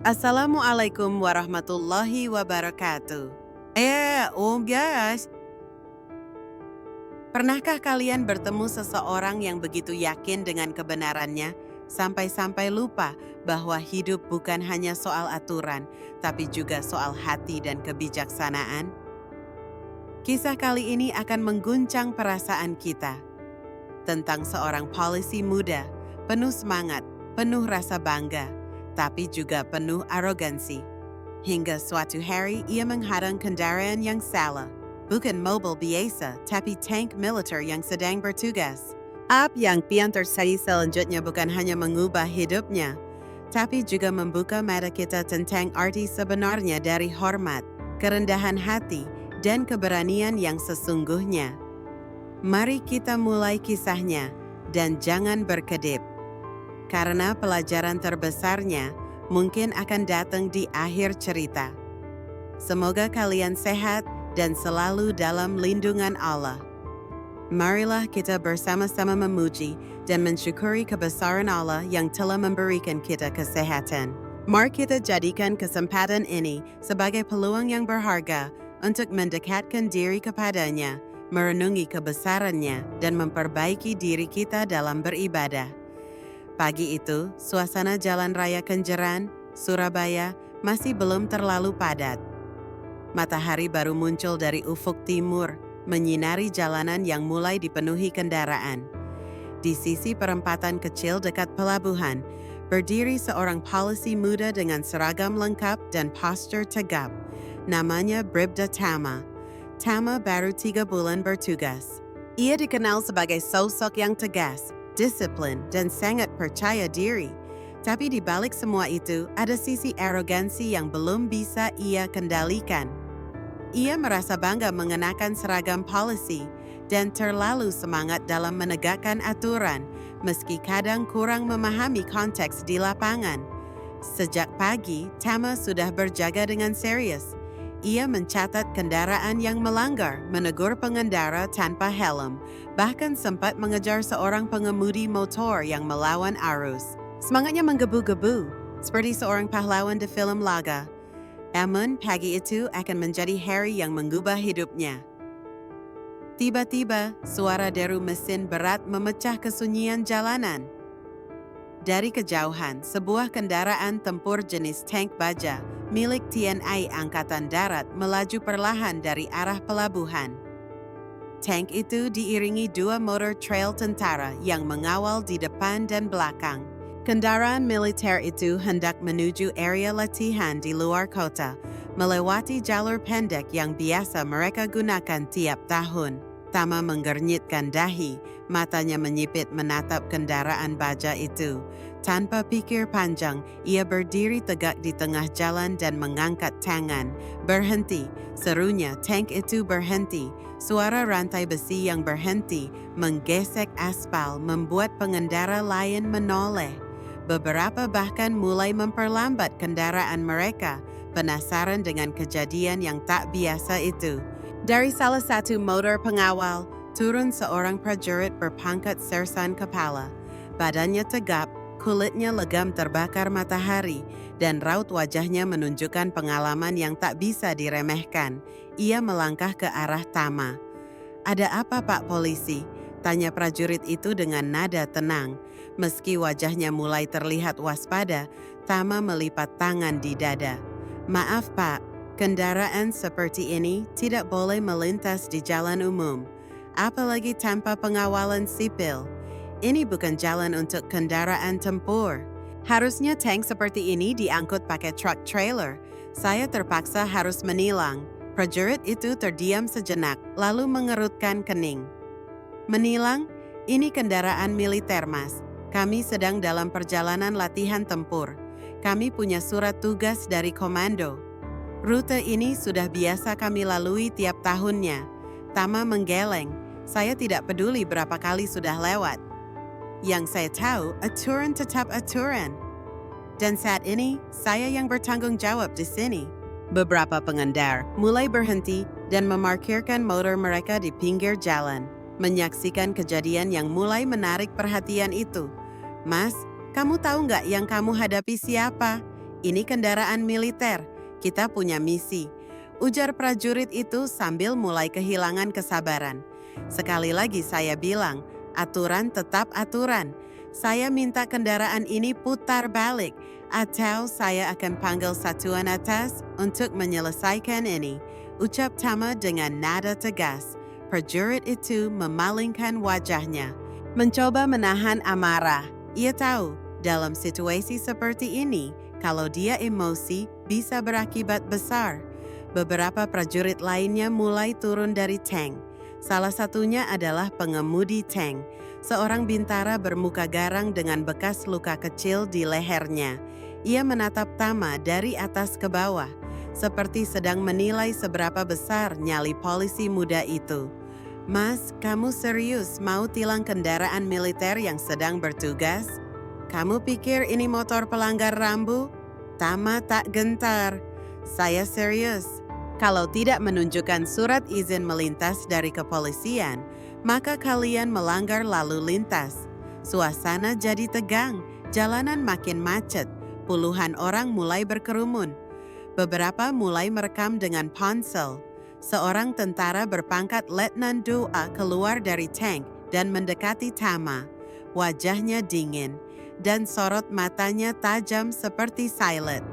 Assalamualaikum warahmatullahi wabarakatuh. Guys, pernahkah kalian bertemu seseorang yang begitu yakin dengan kebenarannya, sampai-sampai lupa bahwa hidup bukan hanya soal aturan, tapi juga soal hati dan kebijaksanaan? Kisah kali ini akan mengguncang perasaan kita tentang seorang polisi muda, penuh semangat, penuh rasa bangga, tapi juga penuh arogansi. Hingga suatu hari ia menghadang kendaraan yang salah. Bukan mobil biasa, tapi tank militer yang sedang bertugas. Apa yang pian terjadi selanjutnya bukan hanya mengubah hidupnya, tapi juga membuka mata kita tentang arti sebenarnya dari hormat, kerendahan hati, dan keberanian yang sesungguhnya. Mari kita mulai kisahnya, dan jangan berkedip. Karena pelajaran terbesarnya mungkin akan datang di akhir cerita. Semoga kalian sehat dan selalu dalam lindungan Allah. Marilah kita bersama-sama memuji dan mensyukuri kebesaran Allah yang telah memberikan kita kesehatan. Mari kita jadikan kesempatan ini sebagai peluang yang berharga untuk mendekatkan diri kepadanya, merenungi kebesarannya, dan memperbaiki diri kita dalam beribadah. Pagi itu, suasana Jalan Raya Kenjeran, Surabaya, masih belum terlalu padat. Matahari baru muncul dari ufuk timur, menyinari jalanan yang mulai dipenuhi kendaraan. Di sisi perempatan kecil dekat pelabuhan, berdiri seorang polisi muda dengan seragam lengkap dan postur tegap. Namanya Bribda Tama. Tama baru 3 bulan bertugas. Ia dikenal sebagai sosok yang tegas, disiplin, dan sangat percaya diri. Tapi di balik semua itu, ada sisi arogansi yang belum bisa ia kendalikan. Ia merasa bangga mengenakan seragam polisi dan terlalu semangat dalam menegakkan aturan, meski kadang kurang memahami konteks di lapangan. Sejak pagi, Tama sudah berjaga dengan serius. Ia mencatat kendaraan yang melanggar, menegur pengendara tanpa helm, bahkan sempat mengejar seorang pengemudi motor yang melawan arus. Semangatnya menggebu-gebu, seperti seorang pahlawan di film laga. Namun, pagi itu akan menjadi hari yang mengubah hidupnya. Tiba-tiba, suara deru mesin berat memecah kesunyian jalanan. Dari kejauhan, sebuah kendaraan tempur jenis tank baja milik TNI Angkatan Darat melaju perlahan dari arah pelabuhan. Tank itu diiringi 2 motor trail tentara yang mengawal di depan dan belakang. Kendaraan militer itu hendak menuju area latihan di luar kota, melewati jalur pendek yang biasa mereka gunakan tiap tahun. Tama menggernyitkan dahi, matanya menyipit menatap kendaraan baja itu. Tanpa pikir panjang, ia berdiri tegak di tengah jalan dan mengangkat tangan. Berhenti, serunya. Tank itu berhenti. Suara rantai besi yang berhenti menggesek aspal membuat pengendara lain menoleh. Beberapa bahkan mulai memperlambat kendaraan mereka, penasaran dengan kejadian yang tak biasa itu. Dari salah satu motor pengawal, turun seorang prajurit berpangkat sersan kepala. Badannya tegap, kulitnya legam terbakar matahari, dan raut wajahnya menunjukkan pengalaman yang tak bisa diremehkan. Ia melangkah ke arah Tama. "Ada apa, Pak Polisi?" tanya prajurit itu dengan nada tenang. Meski wajahnya mulai terlihat waspada, Tama melipat tangan di dada. "Maaf, Pak. Kendaraan seperti ini tidak boleh melintas di jalan umum, apalagi tanpa pengawalan sipil. Ini bukan jalan untuk kendaraan tempur. Harusnya tank seperti ini diangkut pakai truk trailer. Saya terpaksa harus menilang." Prajurit itu terdiam sejenak, lalu mengerutkan kening. "Menilang? Ini kendaraan militer, Mas. Kami sedang dalam perjalanan latihan tempur. Kami punya surat tugas dari komando. Rute ini sudah biasa kami lalui tiap tahunnya." Tama menggeleng. "Saya tidak peduli berapa kali sudah lewat. Yang saya tahu, aturan tetap aturan. Dan saat ini, saya yang bertanggung jawab di sini." Beberapa pengendara mulai berhenti dan memarkirkan motor mereka di pinggir jalan, menyaksikan kejadian yang mulai menarik perhatian itu. "Mas, kamu tahu nggak yang kamu hadapi siapa? Ini kendaraan militer. Kita punya misi. Ujar prajurit itu sambil mulai kehilangan kesabaran. Sekali lagi saya bilang, aturan tetap aturan. Saya minta kendaraan ini putar balik, atau saya akan panggil satuan atas untuk menyelesaikan ini. Ucap Tama dengan nada tegas. Prajurit itu memalingkan wajahnya, mencoba menahan amarah. Ia tahu, dalam situasi seperti ini, kalau dia emosi bisa berakibat besar. Beberapa prajurit lainnya mulai turun dari tank. Salah satunya adalah pengemudi tank, seorang bintara bermuka garang dengan bekas luka kecil di lehernya. Ia menatap Tama dari atas ke bawah, seperti sedang menilai seberapa besar nyali polisi muda itu. Mas, kamu serius mau tilang kendaraan militer yang sedang bertugas? Kamu pikir ini motor pelanggar rambu? Tama tak gentar. Saya serius. Kalau tidak menunjukkan surat izin melintas dari kepolisian, maka kalian melanggar lalu lintas. Suasana jadi tegang, jalanan makin macet, puluhan orang mulai berkerumun. Beberapa mulai merekam dengan ponsel. Seorang tentara berpangkat Letnan 2 keluar dari tank dan mendekati Tama. Wajahnya dingin, dan sorot matanya tajam seperti silet.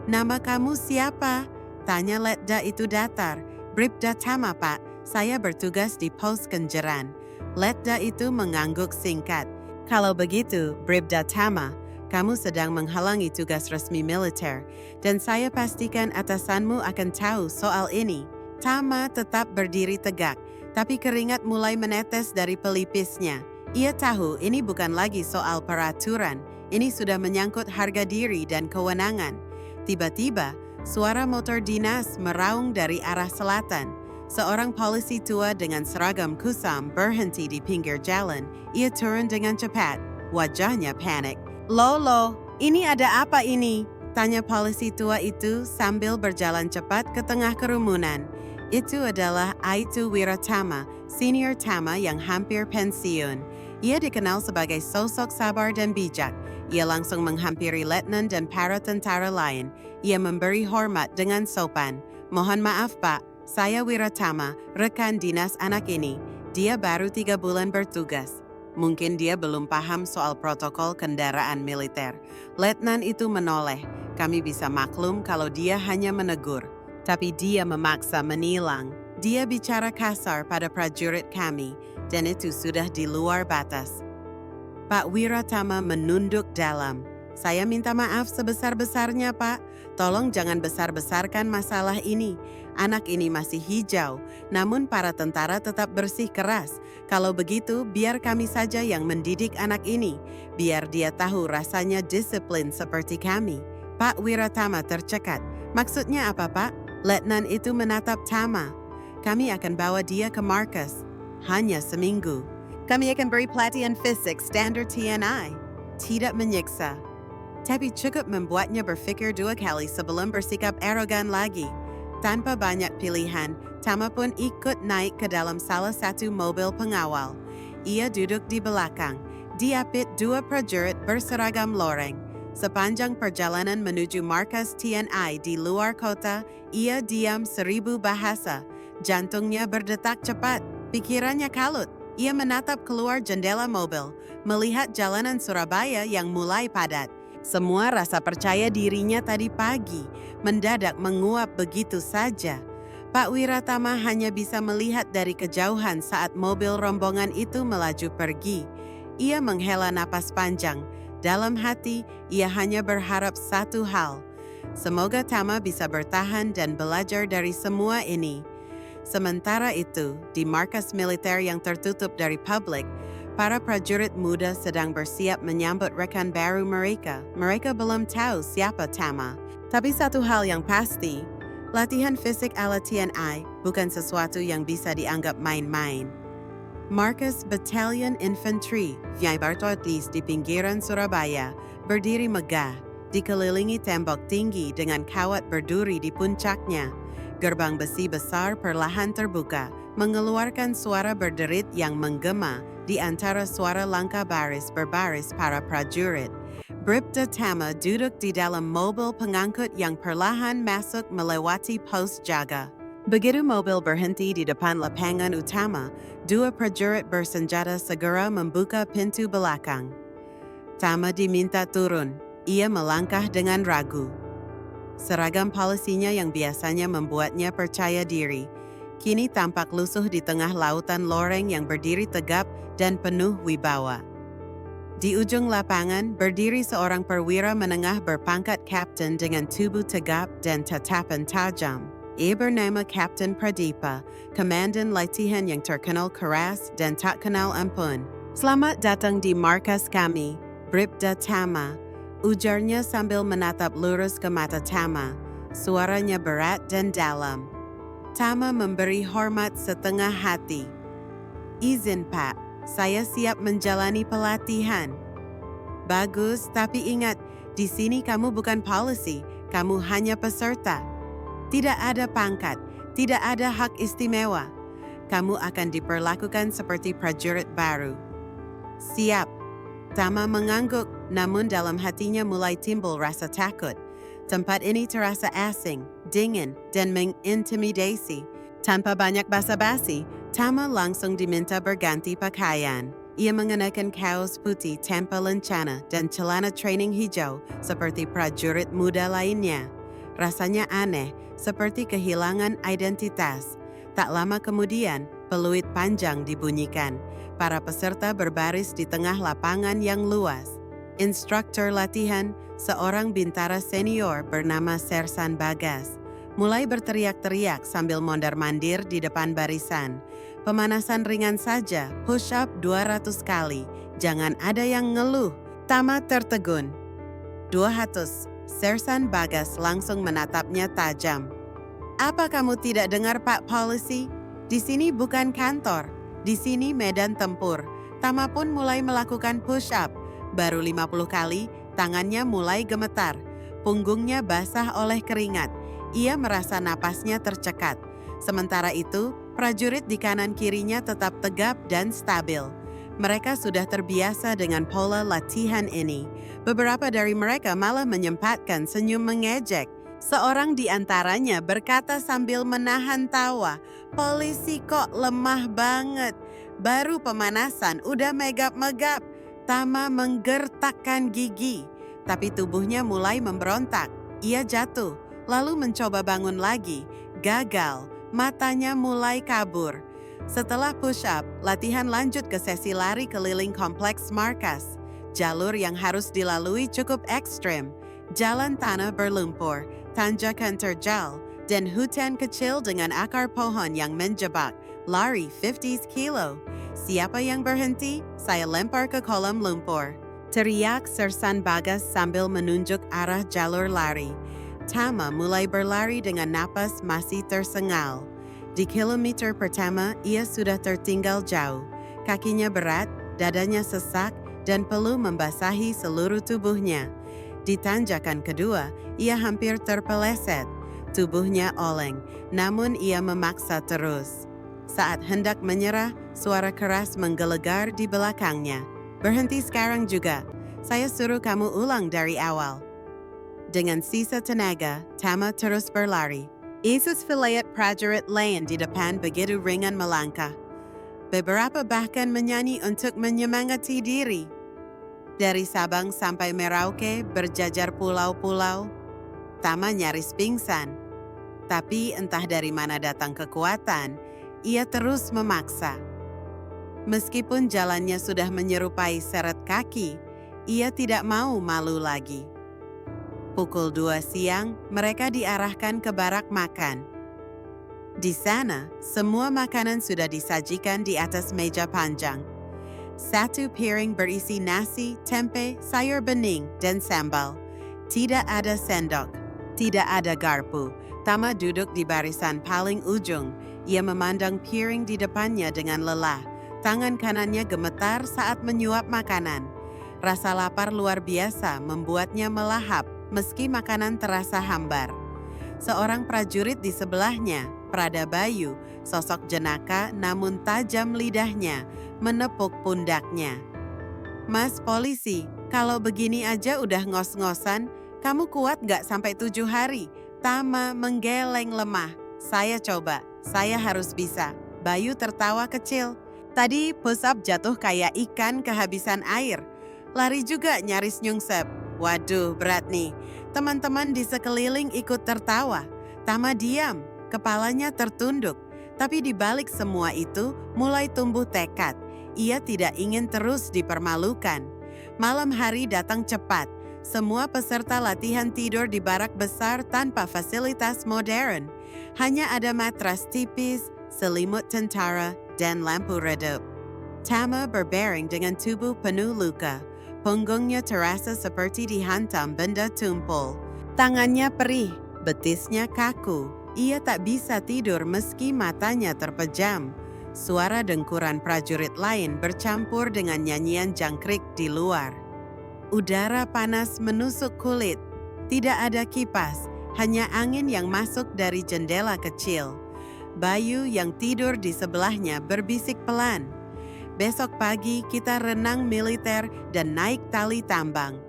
Nama kamu siapa? Tanya Letda itu datar. Bribda Tama, Pak. Saya bertugas di pos Kenjeran. Letda itu mengangguk singkat. Kalau begitu, Bribda Tama, kamu sedang menghalangi tugas resmi militer, dan saya pastikan atasanmu akan tahu soal ini. Tama tetap berdiri tegak, tapi keringat mulai menetes dari pelipisnya. Ia tahu ini bukan lagi soal peraturan, ini sudah menyangkut harga diri dan kewenangan. Tiba-tiba, suara motor dinas meraung dari arah selatan. Seorang polisi tua dengan seragam kusam berhenti di pinggir jalan. Ia turun dengan cepat, wajahnya panik. Lolo, ini ada apa ini? Tanya polisi tua itu sambil berjalan cepat ke tengah kerumunan. Itu adalah Aitu Wiratama, senior Tama yang hampir pensiun. Ia dikenal sebagai sosok sabar dan bijak. Ia langsung menghampiri letnan dan para tentara lain. Ia memberi hormat dengan sopan. Mohon maaf, Pak, saya Wiratama, rekan dinas anak ini. Dia baru 3 bulan bertugas. Mungkin dia belum paham soal protokol kendaraan militer. Letnan itu menoleh. Kami bisa maklum kalau dia hanya menegur. Tapi dia memaksa menilang. Dia bicara kasar pada prajurit kami, dan itu sudah di luar batas. Pak Wiratama menunduk dalam. Saya minta maaf sebesar-besarnya, Pak. Tolong jangan besar-besarkan masalah ini. Anak ini masih hijau, namun para tentara tetap bersih keras. Kalau begitu, biar kami saja yang mendidik anak ini. Biar dia tahu rasanya disiplin seperti kami. Pak Wiratama tercekat. Maksudnya apa, Pak? Letnan itu menatap Tama. Kami akan bawa dia ke markas. Hanya seminggu. Kami akan beri pelatihan fisik standar TNI. Tidak menyiksa. Tapi cukup membuatnya berpikir 2 kali sebelum bersikap arogan lagi. Tanpa banyak pilihan, Tama pun ikut naik ke dalam salah satu mobil pengawal. Ia duduk di belakang. Diapit 2 prajurit berseragam loreng. Sepanjang perjalanan menuju markas TNI di luar kota, ia diam 1000 bahasa. Jantungnya berdetak cepat, pikirannya kalut. Ia menatap keluar jendela mobil, melihat jalanan Surabaya yang mulai padat. Semua rasa percaya dirinya tadi pagi mendadak menguap begitu saja. Pak Wiratama hanya bisa melihat dari kejauhan saat mobil rombongan itu melaju pergi. Ia menghela napas panjang. Dalam hati, ia hanya berharap satu hal. Semoga Tama bisa bertahan dan belajar dari semua ini. Sementara itu, di markas militer yang tertutup dari publik, para prajurit muda sedang bersiap menyambut rekan baru mereka. Mereka belum tahu siapa Tama. Tapi satu hal yang pasti, latihan fisik ala TNI bukan sesuatu yang bisa dianggap main-main. Markas Battalion Infantry Vyabartotis di pinggiran Surabaya berdiri megah, dikelilingi tembok tinggi dengan kawat berduri di puncaknya. Gerbang besi besar perlahan terbuka, mengeluarkan suara berderit yang menggema di antara suara langkah baris berbaris para prajurit. Bribda Tama duduk di dalam mobil pengangkut yang perlahan masuk melewati pos jaga. Begitu mobil berhenti di depan lapangan utama, dua prajurit bersenjata segera membuka pintu belakang. Tama diminta turun. Ia melangkah dengan ragu. Seragam polisinya yang biasanya membuatnya percaya diri, kini tampak lusuh di tengah lautan loreng yang berdiri tegap dan penuh wibawa. Di ujung lapangan, berdiri seorang perwira menengah berpangkat kapten dengan tubuh tegap dan tatapan tajam. Ia bernama Kapten Pradipa, komandan latihan yang terkenal keras dan tak kenal ampun. "Selamat datang di markas kami, Bribda Tama," ujarnya sambil menatap lurus ke mata Tama. Suaranya berat dan dalam. Tama memberi hormat setengah hati. "Izin, Pak. Saya siap menjalani pelatihan." "Bagus, tapi ingat, di sini kamu bukan polisi, kamu hanya peserta. Tidak ada pangkat, tidak ada hak istimewa. Kamu akan diperlakukan seperti prajurit baru." "Siap." Tama mengangguk, namun dalam hatinya mulai timbul rasa takut. Tempat ini terasa asing, dingin, dan mengintimidasi. Tanpa banyak basa-basi, Tama langsung diminta berganti pakaian. Ia mengenakan kaos putih tanpa lencana dan celana training hijau seperti prajurit muda lainnya. Rasanya aneh, seperti kehilangan identitas. Tak lama kemudian, peluit panjang dibunyikan. Para peserta berbaris di tengah lapangan yang luas. Instruktur latihan, seorang bintara senior bernama Sersan Bagas, mulai berteriak-teriak sambil mondar-mandir di depan barisan. "Pemanasan ringan saja, push-up 200 kali. Jangan ada yang ngeluh." Tama tertegun. 200. Sersan Bagas langsung menatapnya tajam. "Apa kamu tidak dengar, Pak Polisi? Di sini bukan kantor. Di sini medan tempur." Tama pun mulai melakukan push-up. Baru 50 kali, tangannya mulai gemetar. Punggungnya basah oleh keringat. Ia merasa napasnya tercekat. Sementara itu, prajurit di kanan kirinya tetap tegap dan stabil. Mereka sudah terbiasa dengan pola latihan ini. Beberapa dari mereka malah menyempatkan senyum mengejek. Seorang di antaranya berkata sambil menahan tawa, "Polisi kok lemah banget. Baru pemanasan udah megap-megap." Tama menggertakkan gigi, tapi tubuhnya mulai memberontak. Ia jatuh, lalu mencoba bangun lagi. Gagal, matanya mulai kabur. Setelah push-up, latihan lanjut ke sesi lari keliling kompleks markas. Jalur yang harus dilalui cukup ekstrem. Jalan tanah berlumpur, tanjakan terjal, dan hutan kecil dengan akar pohon yang menjebak. Lari 50 kilo. "Siapa yang berhenti, saya lempar ke kolam lumpur," teriak Sersan Bagas sambil menunjuk arah jalur lari. Tama mulai berlari dengan napas masih tersengal. Di kilometer pertama, ia sudah tertinggal jauh. Kakinya berat, dadanya sesak, dan peluh membasahi seluruh tubuhnya. Di tanjakan kedua, ia hampir terpeleset. Tubuhnya oleng, namun ia memaksa terus. Saat hendak menyerah, suara keras menggelegar di belakangnya. "Berhenti sekarang juga. Saya suruh kamu ulang dari awal." Dengan sisa tenaga, Tama terus berlari. Isus vilayat prajurit lain di depan begitu ringan melangkah. Beberapa bahkan menyanyi untuk menyemangati diri. Dari Sabang sampai Merauke berjajar pulau-pulau. Tama nyaris pingsan. Tapi entah dari mana datang kekuatan, ia terus memaksa. Meskipun jalannya sudah menyerupai seret kaki, ia tidak mau malu lagi. Pukul 2 siang, mereka diarahkan ke barak makan. Di sana, semua makanan sudah disajikan di atas meja panjang. Satu piring berisi nasi, tempe, sayur bening, dan sambal. Tidak ada sendok, tidak ada garpu. Tama duduk di barisan paling ujung. Ia memandang piring di depannya dengan lelah. Tangan kanannya gemetar saat menyuap makanan. Rasa lapar luar biasa membuatnya melahap meski makanan terasa hambar. Seorang prajurit di sebelahnya, Prada Bayu, sosok jenaka namun tajam lidahnya, menepuk pundaknya. Mas polisi, kalau begini aja udah ngos-ngosan, kamu kuat nggak sampai 7 hari? Tama menggeleng lemah. Saya coba, saya harus bisa. Bayu tertawa kecil. Tadi push up jatuh kayak ikan kehabisan air. Lari juga nyaris nyungsep. Waduh, berat nih. Teman-teman di sekeliling ikut tertawa. Tama diam, kepalanya tertunduk. Tapi di balik semua itu mulai tumbuh tekad. Ia tidak ingin terus dipermalukan. Malam hari datang cepat. Semua peserta latihan tidur di barak besar tanpa fasilitas modern. Hanya ada matras tipis, selimut tentara, dan lampu redup. Tama berbaring dengan tubuh penuh luka. Punggungnya terasa seperti dihantam benda tumpul. Tangannya perih, betisnya kaku. Ia tak bisa tidur meski matanya terpejam. Suara dengkuran prajurit lain bercampur dengan nyanyian jangkrik di luar. Udara panas menusuk kulit. Tidak ada kipas, hanya angin yang masuk dari jendela kecil. Bayu yang tidur di sebelahnya berbisik pelan. Besok pagi kita renang militer dan naik tali tambang.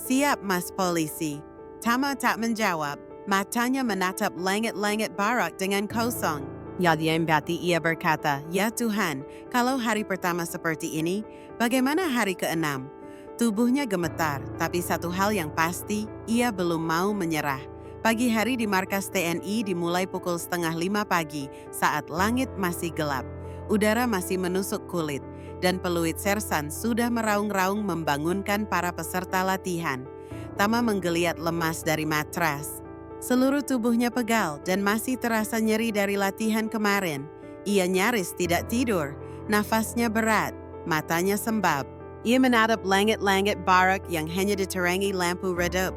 Siap, Mas Polisi. Tama tak menjawab. Matanya menatap langit-langit barak dengan kosong. Dalam hati ia berkata, "Ya Tuhan, kalau hari pertama seperti ini, bagaimana hari ke-6?" Tubuhnya gemetar, tapi satu hal yang pasti, ia belum mau menyerah. Pagi hari di markas TNI dimulai pukul 4:30 pagi saat langit masih gelap. Udara masih menusuk kulit, dan peluit sersan sudah meraung-raung membangunkan para peserta latihan. Tama menggeliat lemas dari matras. Seluruh tubuhnya pegal dan masih terasa nyeri dari latihan kemarin. Ia nyaris tidak tidur, nafasnya berat, matanya sembab. Ia menatap langit-langit barak yang hanya diterangi lampu redup.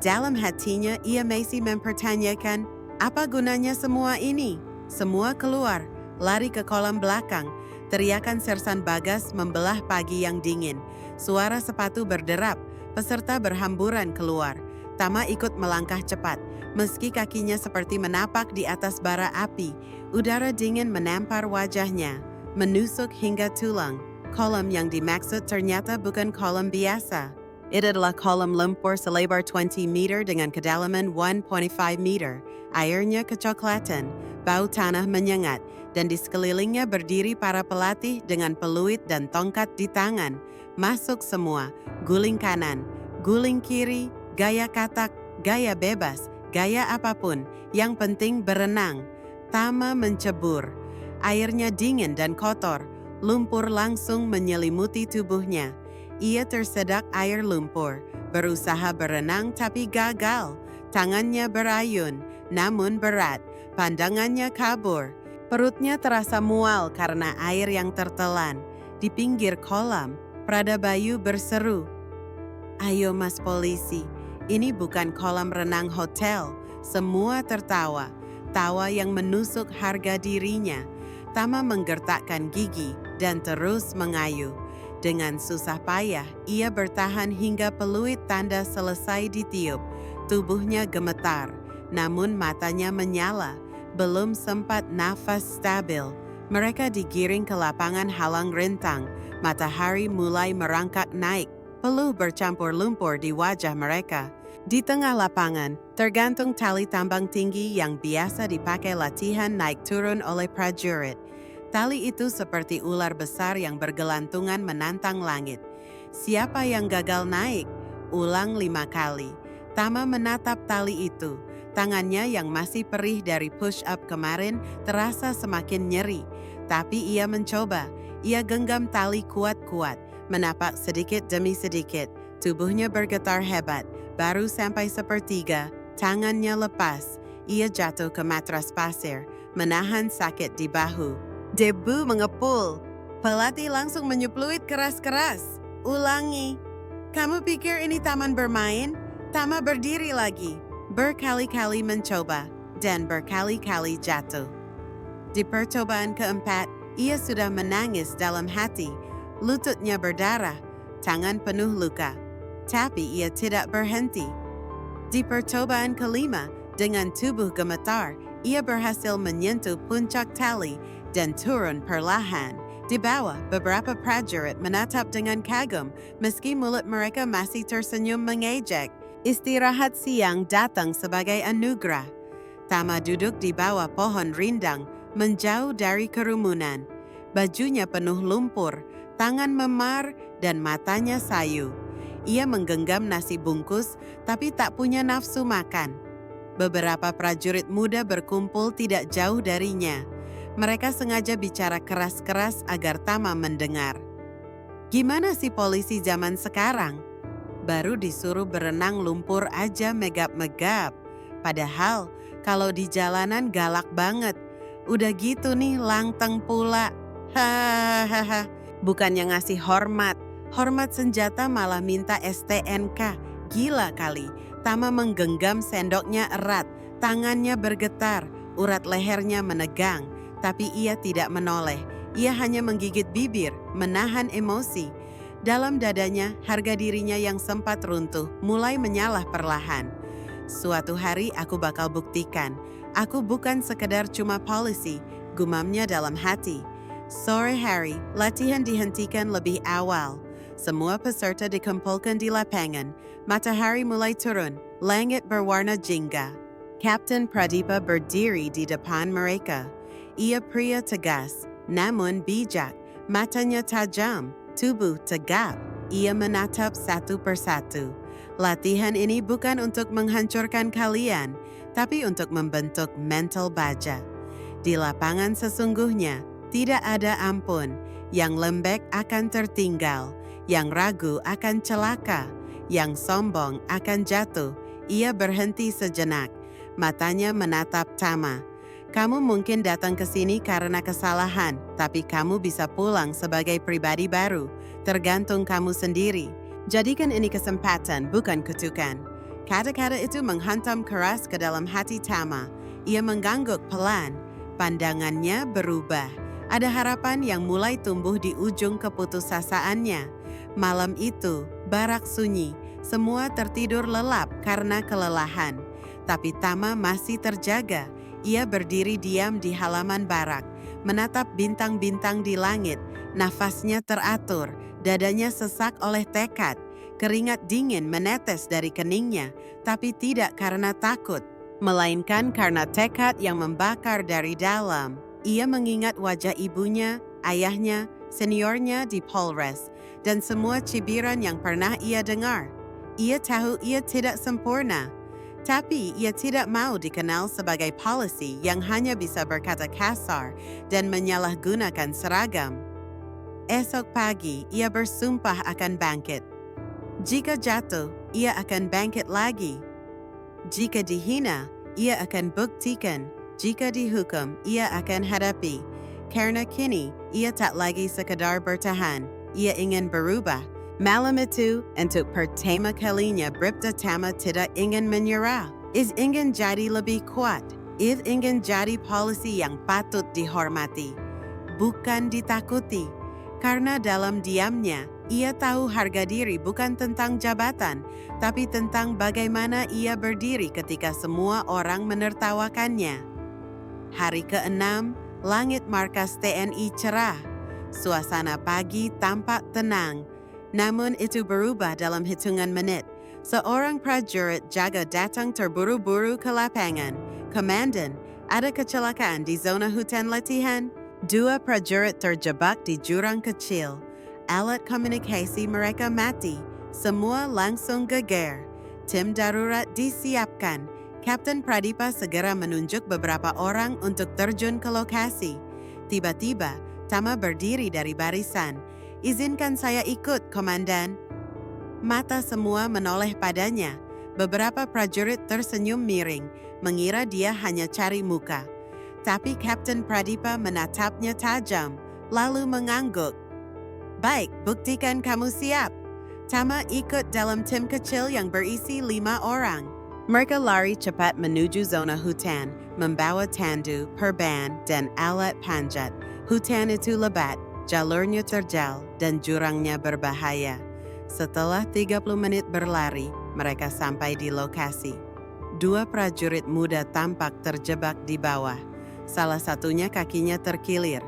Dalam hatinya ia masih mempertanyakan, apa gunanya semua ini? Semua keluar, lari ke kolam belakang. Teriakan sersan Bagas membelah pagi yang dingin. Suara sepatu berderap, peserta berhamburan keluar. Tama ikut melangkah cepat, meski kakinya seperti menapak di atas bara api. Udara dingin menampar wajahnya, menusuk hingga tulang. Kolam yang dimaksud ternyata bukan kolam biasa. Itu adalah kolam lumpur selebar 20 meter dengan kedalaman 1.5 meter. Airnya kecoklatan, bau tanah menyengat, dan di sekelilingnya berdiri para pelatih dengan peluit dan tongkat di tangan. Masuk semua, guling kanan, guling kiri, gaya katak, gaya bebas, gaya apapun, yang penting berenang. Tama mencebur. Airnya dingin dan kotor, lumpur langsung menyelimuti tubuhnya. Ia tersedak air lumpur, berusaha berenang tapi gagal. Tangannya berayun, namun berat, pandangannya kabur. Perutnya terasa mual karena air yang tertelan. Di pinggir kolam, Prada Bayu berseru, "Ayo Mas Polisi, ini bukan kolam renang hotel." Semua tertawa, tawa yang menusuk harga dirinya. Tama menggertakkan gigi dan terus mengayu. Dengan susah payah, ia bertahan hingga peluit tanda selesai ditiup. Tubuhnya gemetar, namun matanya menyala. Belum sempat nafas stabil. Mereka digiring ke lapangan halang rintang. Matahari mulai merangkak naik. Peluh bercampur lumpur di wajah mereka. Di tengah lapangan, tergantung tali tambang tinggi yang biasa dipakai latihan naik turun oleh prajurit. Tali itu seperti ular besar yang bergelantungan menantang langit. Siapa yang gagal naik? Ulang 5 kali. Tama menatap tali itu. Tangannya yang masih perih dari push-up kemarin terasa semakin nyeri. Tapi ia mencoba. Ia genggam tali kuat-kuat, menapak sedikit demi sedikit. Tubuhnya bergetar hebat. Baru sampai sepertiga, tangannya lepas. Ia jatuh ke matras pasir, menahan sakit di bahu. Debu mengepul. Pelatih langsung menyupluit keras-keras. "Ulangi. Kamu pikir ini taman bermain?" Tama berdiri lagi. Berkali-kali mencoba, dan berkali-kali jatuh. Di percobaan keempat, ia sudah menangis dalam hati. Lututnya berdarah, tangan penuh luka. Tapi ia tidak berhenti. Di percobaan kelima, dengan tubuh gemetar, ia berhasil menyentuh puncak tali dan turun perlahan. Di bawah, beberapa prajurit menatap dengan kagum meski mulut mereka masih tersenyum mengejek. Istirahat siang datang sebagai anugerah. Tama duduk di bawah pohon rindang, menjauh dari kerumunan. Bajunya penuh lumpur, tangan memar, dan matanya sayu. Ia menggenggam nasi bungkus, tapi tak punya nafsu makan. Beberapa prajurit muda berkumpul tidak jauh darinya. Mereka sengaja bicara keras-keras agar Tama mendengar. Gimana sih polisi zaman sekarang? Baru disuruh berenang lumpur aja megap-megap. Padahal kalau di jalanan galak banget. Udah gitu nih langteng pula. Hahaha. Bukannya ngasih hormat. Hormat senjata malah minta STNK. Gila kali. Tama menggenggam sendoknya erat. Tangannya bergetar. Urat lehernya menegang. Tapi ia tidak menoleh. Ia hanya menggigit bibir, menahan emosi. Dalam dadanya, harga dirinya yang sempat runtuh mulai menyalah perlahan. Suatu hari aku bakal buktikan. Aku bukan sekedar cuma polisi, gumamnya dalam hati. Sore hari, latihan dihentikan lebih awal. Semua peserta dikumpulkan di lapangan. Matahari mulai turun, langit berwarna jingga. Kapten Pradipa berdiri di depan mereka. Ia pria tegas, namun bijak, matanya tajam, tubuh tegap. Ia menatap satu persatu. Latihan ini bukan untuk menghancurkan kalian, tapi untuk membentuk mental baja. Di lapangan sesungguhnya, tidak ada ampun. Yang lembek akan tertinggal, yang ragu akan celaka, yang sombong akan jatuh. Ia berhenti sejenak, matanya menatap Tama. Kamu mungkin datang ke sini karena kesalahan, tapi kamu bisa pulang sebagai pribadi baru. Tergantung kamu sendiri. Jadikan ini kesempatan, bukan kutukan. Kata-kata itu menghantam keras ke dalam hati Tama. Ia mengangguk pelan. Pandangannya berubah. Ada harapan yang mulai tumbuh di ujung keputusasaannya. Malam itu, barak sunyi. Semua tertidur lelap karena kelelahan. Tapi Tama masih terjaga. Ia berdiri diam di halaman barak, menatap bintang-bintang di langit. Nafasnya teratur, dadanya sesak oleh tekad. Keringat dingin menetes dari keningnya, tapi tidak karena takut, melainkan karena tekad yang membakar dari dalam. Ia mengingat wajah ibunya, ayahnya, seniornya di Polres, dan semua cibiran yang pernah ia dengar. Ia tahu ia tidak sempurna, tapi ia tidak mau dikenal sebagai polisi yang hanya bisa berkata kasar dan menyalahgunakan seragam. Esok pagi, ia bersumpah akan bangkit. Jika jatuh, ia akan bangkit lagi. Jika dihina, ia akan buktikan. Jika dihukum, ia akan hadapi. Karena kini, ia tak lagi sekadar bertahan. Ia ingin berubah. Malam itu, untuk pertama kalinya Bribda Tama tidak ingin menyerah. Ia ingin jadi lebih kuat. Ia ingin jadi polisi yang patut dihormati, bukan ditakuti. Karena dalam diamnya, ia tahu harga diri bukan tentang jabatan, tapi tentang bagaimana ia berdiri ketika semua orang menertawakannya. Hari ke-6, langit markas TNI cerah. Suasana pagi tampak tenang. Namun itu berubah dalam hitungan menit. Seorang prajurit jaga datang terburu-buru ke lapangan. Komandan, ada kecelakaan di zona hutan latihan. 2 prajurit terjebak di jurang kecil. Alat komunikasi mereka mati. Semua langsung geger. Tim darurat disiapkan. Kapten Pradipa segera menunjuk beberapa orang untuk terjun ke lokasi. Tiba-tiba, Tama berdiri dari barisan. Izinkan saya ikut, Komandan. Mata semua menoleh padanya. Beberapa prajurit tersenyum miring, mengira dia hanya cari muka. Tapi Kapten Pradipa menatapnya tajam, lalu mengangguk. Baik, buktikan kamu siap. Tama ikut dalam tim kecil yang berisi 5 orang. Mereka lari cepat menuju zona hutan, membawa tandu, perban, dan alat panjat. Hutan itu lebat. Jalurnya terjal dan jurangnya berbahaya. Setelah 30 menit berlari, mereka sampai di lokasi. 2 prajurit muda tampak terjebak di bawah. Salah satunya kakinya terkilir.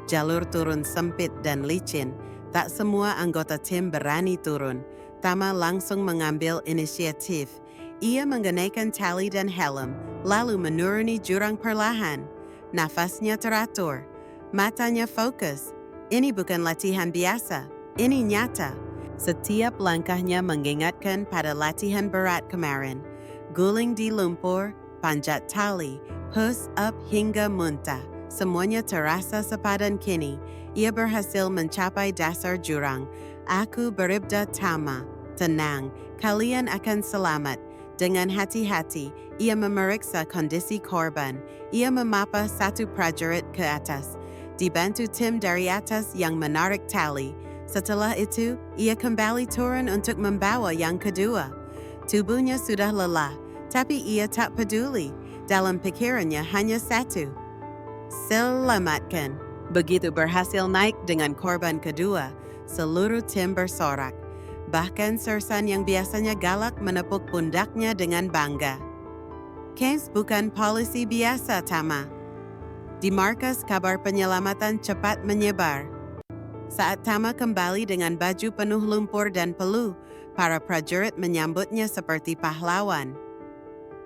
Jalur turun sempit dan licin. Tak semua anggota tim berani turun. Tama langsung mengambil inisiatif. Ia mengenakan tali dan helm, lalu menuruni jurang perlahan. Nafasnya teratur. Matanya fokus. Ini bukan latihan biasa. Ini nyata. Setiap langkahnya mengingatkan pada latihan berat kemarin. Guling di lumpur, panjat tali, push up hingga muntah. Semuanya terasa sepadan kini. Ia berhasil mencapai dasar jurang. Aku beribda Tama. Tenang, kalian akan selamat. Dengan hati-hati, ia memeriksa kondisi korban. Ia memapa satu prajurit ke atas. Dibantu tim dari atas yang menarik tali. Setelah itu, ia kembali turun untuk membawa yang kedua. Tubuhnya sudah lelah, tapi ia tak peduli. Dalam pikirannya hanya satu. Selamatkan. Begitu berhasil naik dengan korban kedua, seluruh tim bersorak. Bahkan Sersan yang biasanya galak menepuk pundaknya dengan bangga. Case bukan polisi biasa, Tama. Di markas kabar penyelamatan cepat menyebar. Saat Tama kembali dengan baju penuh lumpur dan peluh, para prajurit menyambutnya seperti pahlawan.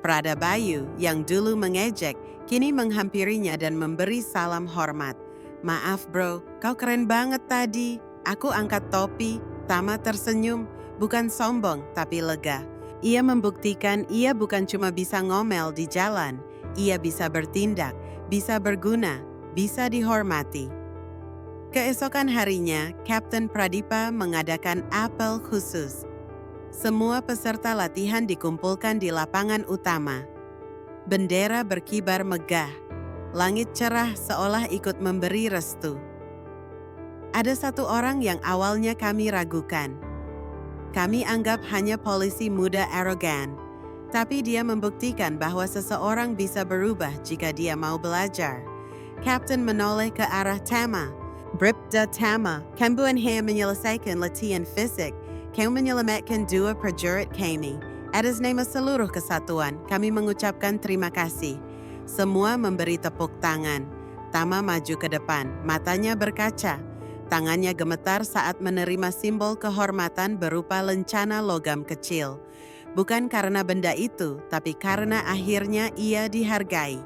Prada Bayu yang dulu mengejek, kini menghampirinya dan memberi salam hormat. Maaf bro, kau keren banget tadi. Aku angkat topi. Tama tersenyum, bukan sombong tapi lega. Ia membuktikan ia bukan cuma bisa ngomel di jalan, ia bisa bertindak, bisa berguna, bisa dihormati. Keesokan harinya, Kapten Pradipa mengadakan apel khusus. Semua peserta latihan dikumpulkan di lapangan utama. Bendera berkibar megah. Langit cerah seolah ikut memberi restu. Ada satu orang yang awalnya kami ragukan. Kami anggap hanya polisi muda arogan. Tapi dia membuktikan bahwa seseorang bisa berubah jika dia mau belajar. Kapten menoleh ke arah Tama. Bribda Tama, kamu hanya menyelesaikan latihan fisik. Kamu menyelamatkan dua prajurit kami. Atas nama seluruh kesatuan, kami mengucapkan terima kasih. Semua memberi tepuk tangan. Tama maju ke depan, matanya berkaca. Tangannya gemetar saat menerima simbol kehormatan berupa lencana logam kecil. Bukan karena benda itu, tapi karena akhirnya ia dihargai.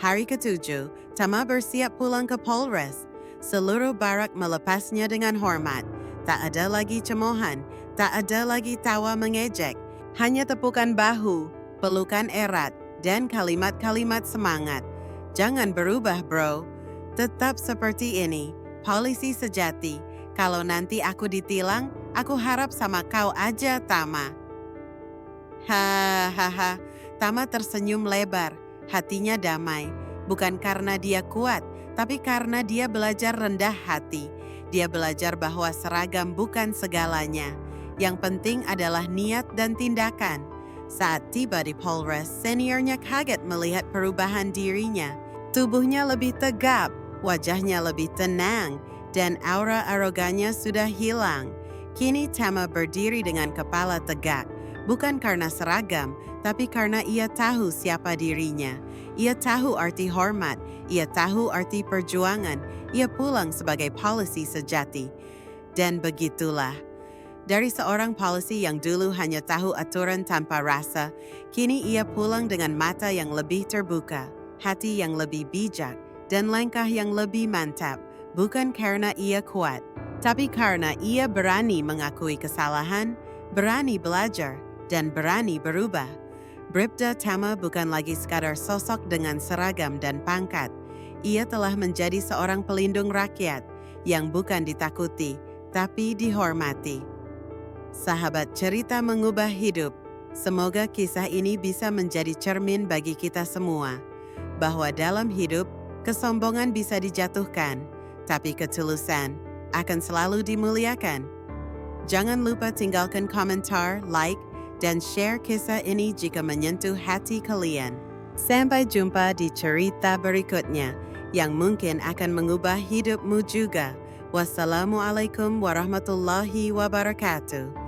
Hari ke-7, Tama bersiap pulang ke Polres. Seluruh barak melepasnya dengan hormat. Tak ada lagi cemoohan, tak ada lagi tawa mengejek. Hanya tepukan bahu, pelukan erat, dan kalimat-kalimat semangat. Jangan berubah bro. Tetap seperti ini, polisi sejati. Kalau nanti aku ditilang, aku harap sama kau aja Tama. Hahaha, Tama tersenyum lebar, hatinya damai. Bukan karena dia kuat, tapi karena dia belajar rendah hati. Dia belajar bahwa seragam bukan segalanya. Yang penting adalah niat dan tindakan. Saat tiba di Polres, seniornya kaget melihat perubahan dirinya. Tubuhnya lebih tegap, wajahnya lebih tenang, dan aura arogannya sudah hilang. Kini Tama berdiri dengan kepala tegak, bukan karena seragam, tapi karena ia tahu siapa dirinya. Ia tahu arti hormat, ia tahu arti perjuangan, ia pulang sebagai polisi sejati. Dan begitulah. Dari seorang polisi yang dulu hanya tahu aturan tanpa rasa, kini ia pulang dengan mata yang lebih terbuka, hati yang lebih bijak, dan langkah yang lebih mantap, bukan karena ia kuat, tapi karena ia berani mengakui kesalahan, berani belajar, dan berani berubah. Bribda Tama bukan lagi sekadar sosok dengan seragam dan pangkat. Ia telah menjadi seorang pelindung rakyat yang bukan ditakuti, tapi dihormati. Sahabat cerita mengubah hidup. Semoga kisah ini bisa menjadi cermin bagi kita semua, bahwa dalam hidup, kesombongan bisa dijatuhkan, tapi ketulusan akan selalu dimuliakan. Jangan lupa tinggalkan komentar, like, dan share kisah ini jika menyentuh hati kalian. Sampai jumpa di cerita berikutnya yang mungkin akan mengubah hidupmu juga. Wassalamualaikum warahmatullahi wabarakatuh.